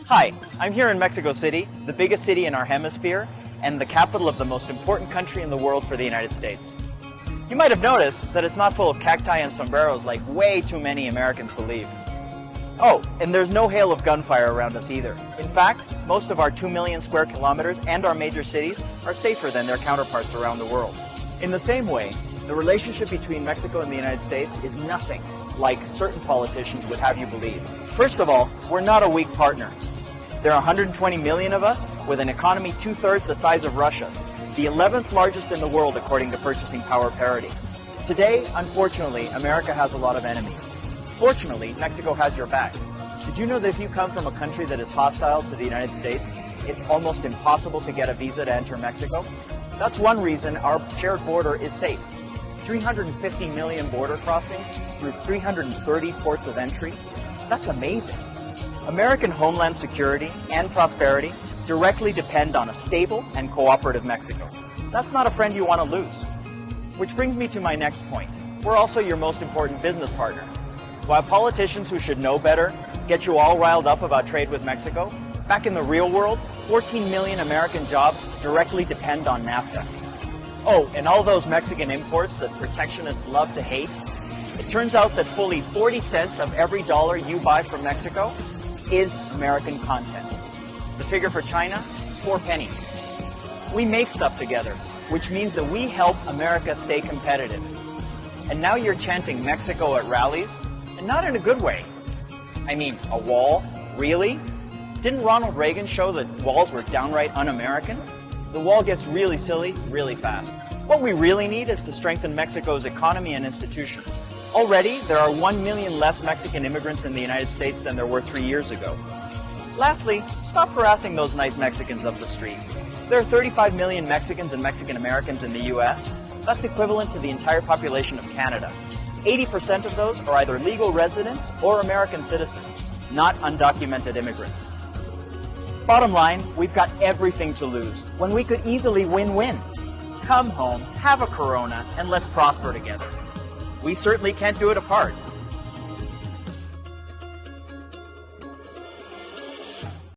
Hi, I'm here in Mexico City, the biggest city in our hemisphere, and the capital of the most important country in the world for the United States. You might have noticed that it's not full of cacti and sombreros like way too many Americans believe. Oh, and there's no hail of gunfire around us either. In fact, most of our 2 million square kilometers and our major cities are safer than their counterparts around the world. In the same way, the relationship between Mexico and the United States is nothing like certain politicians would have you believe. First of all, we're not a weak partner. There are 120 million of us with an economy 2/3 the size of Russia's, the 11th largest in the world according to purchasing power parity. Today, unfortunately, America has a lot of enemies. Fortunately, Mexico has your back. Did you know that if you come from a country that is hostile to the United States, it's almost impossible to get a visa to enter Mexico? That's one reason our shared border is safe. 350 million border crossings through 330 ports of entry. That's amazing. American homeland security and prosperity directly depend on a stable and cooperative Mexico. That's not a friend you want to lose. Which brings me to my next point. We're also your most important business partner. While politicians who should know better get you all riled up about trade with Mexico, back in the real world, 14 million American jobs directly depend on NAFTA. Oh, and all those Mexican imports that protectionists love to hate, it turns out that fully 40 cents of every dollar you buy from Mexico is American content. The figure for China, 4 pennies. We make stuff together, which means that we help America stay competitive. And now you're chanting Mexico at rallies, and not in a good way. I mean, a wall? Really? Didn't Ronald Reagan show that walls were downright un-American? The wall gets really silly really fast. What we really need is to strengthen Mexico's economy and institutions. Already, there are 1 million less Mexican immigrants in the United States than there were 3 years ago. Lastly, stop harassing those nice Mexicans up the street. There are 35 million Mexicans and Mexican Americans in the US. That's equivalent to the entire population of Canada. 80% of those are either legal residents or American citizens, not undocumented immigrants. Bottom line, we've got everything to lose when we could easily win-win. Come home, have a Corona, and let's prosper together. We certainly can't do it apart.